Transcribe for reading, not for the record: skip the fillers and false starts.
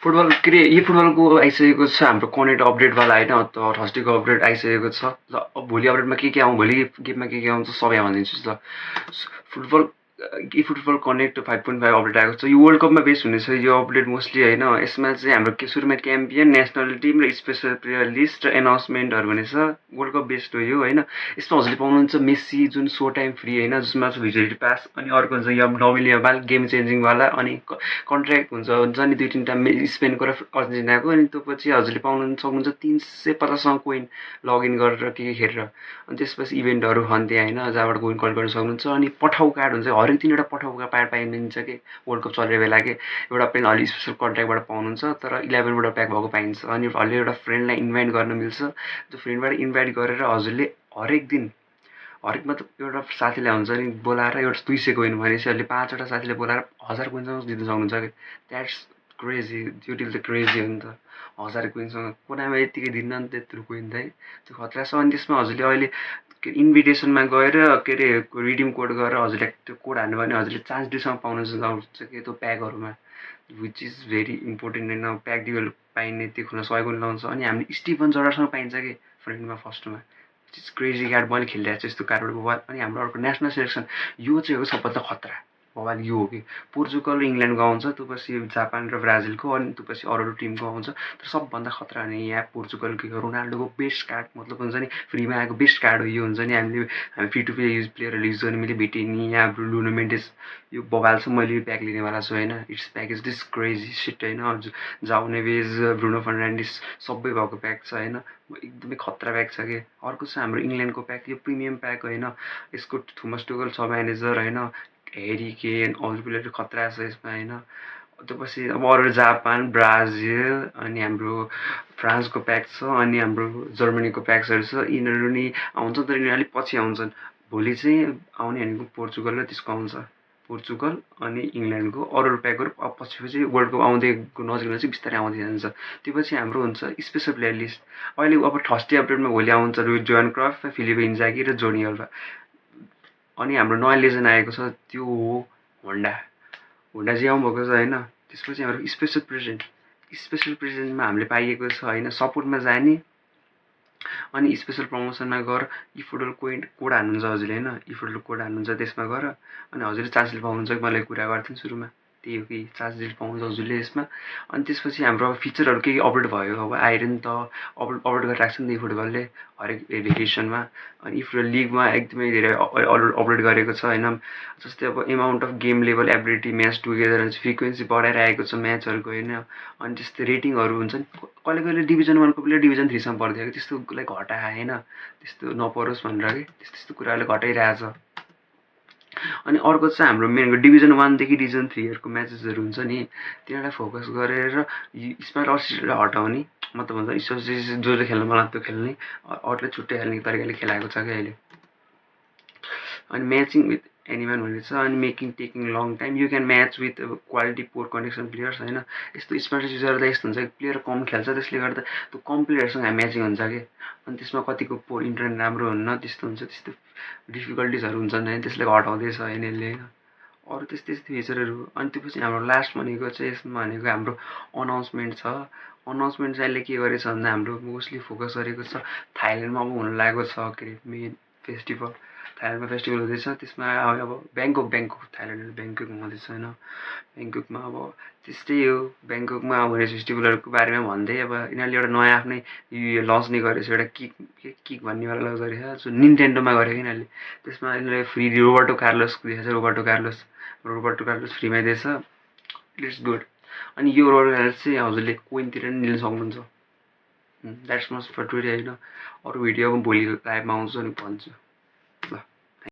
Football के अरे यी फुटबलको आइसकेको छ हाम्रो कनेक्ट अपडेटवाला होइन थर्सडेको अपडेट आइसकेको छ ल। अब भोलि अपडेटमा के आउँ, भोलि गेममा के आउँछ सबै भनिदिन्छु ल। फुटबल ई फुटबल कनेक्ट 5.5 अपडेट आएको छ। यो वर्ल्ड कपमा बेस हुनेछ यो अपडेट मोस्टली होइन। यसमा चाहिँ हाम्रो सुरुमा च्याम्पियन, नेसनल टिम र स्पेसल प्लेयर लिस्ट र एनाउन्समेन्टहरू हुनेछ। वर्ल्ड कप बेस्ड हो यो होइन। यसमा हजुरले पाउनुहुन्छ मेस्सी जुन सो टाइम फ्री होइन, जसमा भिजिट पास, अनि अर्को हुन्छ यो नबिल यमाल गेम चेन्जिङवाला, अनि कन्ट्र्याक्ट हुन्छ नि 2-3टा स्पेनको र अर्जेन्टिनाको। अनि त्यो पछि हजुरले पाउनु सक्नुहुन्छ 350सँग कोइन लगइन गरेर के खेलेर। अनि त्यसपछि इभेन्टहरू हन्ते होइन, जहाँबाट कोइन कलेक्ट गर्न सक्नुहुन्छ। अनि पठाउ कार्ड हुन्छ, हरेक 3वटा पठाउ कार्ड पाइन्छ कि वर्ल्ड कप चलेको बेला के एउटा पेन अलि स्पेसल कन्ट्र्याक्टबाट पाउनुहुन्छ, तर 11वटा प्याक भएको पाइन्छ। अनि हल्ले एउटा फ्रेन्डलाई इन्भाइट गर्न मिल्छ। त्यो फ्रेन्डबाट इन्भाइट गरेर हजुरले हरेक दिन, हरेक मतलब एउटा साथीलाई हुन्छ नि बोलाएर एउटा 200 कोइन भनेपछि अहिले 5वटा साथीले बोलाएर 1000 कोइनसँग जित्न सक्नुहुन्छ कि। द्याट्स क्रेजी, त्यो डिल त क्रेजी हो नि त। 1000 कोइनसँग कुनामा यत्तिकै दिन्न नि त त्यत्रो कोइन त है, त्यो खतरा छ। अनि त्यसमा हजुरले अहिले के इन्भिटेसनमा गएर के अरे रिडिम कोड गरेर हजुरले त्यो कोड हान्नु भने हजुरले चान्स डिलसँग पाउन सक्नुहुन्छ कि त्यो प्याकहरूमा, विच इज भेरी इम्पोर्टेन्ट होइन। प्याक डिल पाइने त्यो खुला सकेको लाउँछ। अनि हामीले स्टिभन जर्डरसँग पाइन्छ कि फ्रेन्डमा फर्स्टमा, विच इज क्रेजी कार्ड। मैले खेलिरहेको छु यस्तो कार्डबाट बवाल। अनि हाम्रो अर्को नेसनल सेलेक्सन यो चाहिँ हो सबभन्दा खतरा बवाल यो हो कि पोर्चुगल र इङ्ल्यान्डको आउँछ, त्यो पछि जापान र ब्राजिलको, अनि त्यो पछि अरू टिमको आउँछ। तर सबभन्दा खतरा हुने यहाँ पोर्चुगलको रोनाल्डोको बेस्ट कार्ड, मतलब हुन्छ नि फ्रीमा आएको बेस्ट कार्ड हो यो। हुन्छ नि हामी फ्री टु प्ले प्लेयरहरू युज गर्ने, मैले भेटेँ नि यहाँ लुनो मेन्डेस, यो बवाल छ। मैले प्याक लिनेवाला छु होइन। It's pack is this crazy shit होइन। जाउ नेभेज, ब्रुनो फर्नान्डिस सबै भएको प्याक छ होइन। एकदमै खतरा प्याक छ कि। अर्को छ हाम्रो इङ्ल्यान्डको प्याक, यो प्रिमियम प्याक होइन। यसको थोमस टुकल छ म्यानेजर होइन, हेरी केन अरू प्लेयर खतरा छ यसमा होइन। त्यो पछि अब अरू जापान, ब्राजिल, अनि हाम्रो फ्रान्सको प्याक छ, अनि हाम्रो जर्मनीको प्याक्सहरू छ। यिनीहरू नि आउँछ तर यिनीहरू अलिक पछि आउँछन्। भोलि चाहिँ आउने भनेको पोर्चुगल र त्यसको आउँछ, पोर्चुगल अनि इङ्ल्यान्डको। अरू प्याकहरू अब पछि वर्ल्ड कप आउँदै नजिक चाहिँ बिस्तारै आउँदै जान्छ। त्यो पछि हाम्रो हुन्छ स्पेसल प्लेयर लिस्ट। अहिले अब थर्सडे अपडेटमा भोलि आउँछ जोहान क्राइफ, फिलिप इन्जागी र जोनी अल्भा। अनि हाम्रो नयाँ लेजेन्ड आएको छ त्यो हो होन्डा, होन्डा चाहिँ आउनुभएको छ होइन। त्यसपछि हाम्रो स्पेसल प्रेजेन्टमा हामीले पाइएको छ होइन, सपोर्टमा जाने अनि स्पेसल प्रमोसनमा गएर ई फुटबल कोड हान्नुहुन्छ हजुरले होइन। ई फुटबल कोड हान्नुहुन्छ त्यसमा गएर, अनि हजुरले चान्स पाउनुहुन्छ कि मैले कुरा गरेको थिएँ सुरुमा, त्यही हो कि चान्स डिल पाउनुहुन्छ हजुरले यसमा। अनि त्यसपछि हाम्रो अब फिचरहरू के अपडेट भयो, अब आएर नि त अपडेट गरेर राख्छ नि त फुटबलले हरेक भेरिएसनमा। अनि ई फुटबल लिगमा एकदमै धेरै अपडेट गरेको छ होइन। जस्तै अब amount of game level ability match together frequency बढाएर आएको छ म्याचहरूको होइन। अनि त्यस्तै रेटिङहरू हुन्छ नि, कहिले डिभिजन 1को प्लेयर डिभिजन 3सम्म पर्थ्यो कि, त्यस्तोलाई घटाए होइन, त्यस्तो नपरोस् भनेर कि त्यस्तो कुराहरूले घटाइरहेछ। अनि अर्को चाहिँ हाम्रो मेन डिभिजन 1देखि डिभिजन 3हरूको म्याचेसहरू हुन्छ नि, तिनीहरूलाई फोकस गरेर स्मार्ट असिस्टलाई हटाउने, मतलब हुन्छ स्पेसिस जसले खेल्न मन त्यो खेल्ने, अरूले छुट्टै खेल्ने तरिकाले खेलाएको छ क्या अहिले। अनि म्याचिङ विथ एनिमल भन्ने छ। अनि making taking long time, you can match with quality poor connection players होइन। यस्तो स्मार्ट युजर त यस्तो हुन्छ कि प्लेयर कम खेल्छ, त्यसले गर्दा त्यो कम प्लेयरसँग म्याचिङ हुन्छ कि। अनि त्यसमा कतिको पोर इन्टरनेट राम्रो हुन्न, त्यस्तो हुन्छ, त्यस्तो डिफिकल्टिजहरू हुन्छन् होइन, त्यसले हटाउँदैछ होइन यसले होइन। अरू त्यस्तै फिचरहरू। अनि त्यो पछि हाम्रो लास्ट भनेको चाहिँ यसमा भनेको हाम्रो अनाउन्समेन्ट छ। अनाउन्समेन्ट चाहिँ अहिले के गरेछ भन्दा हाम्रो मोस्टली फोकस गरेको छ थाइल्यान्डमा अब हुन लागेको छ के अरे मेन फेस्टिभल, थाइल्यान्डमा फेस्टिभल हुँदैछ। त्यसमा अब ब्याङ्कक ब्याङ्कक हुँदैछ होइन। ब्याङ्ककमा अब त्यस्तै हो, ब्याङ्ककमा हुने फेस्टिभलहरूको बारेमा भन्दै अब यिनीहरूले एउटा नयाँ आफ्नै यो लन्च नै गरेको छ, एउटा किक भन्नेवाला लन्च गरेको छ जो निन्टेन्डोमा गरेको यिनीहरूले। त्यसमा यिनीहरूले फ्री रोबर्टो कार्लोस दिएको छ, रोबर्टो कार्लोस फ्रीमा दिएछ, इट्स गुड। अनि यो रोबर्टो कार्लोस चाहिँ हजुरले कोइनतिर पनि लिन सक्नुहुन्छ। द्याट्स मस्ट फर टुडे होइन। अरू भिडियो अब भोलि लाइभमा आउँछ अनि भन्छु।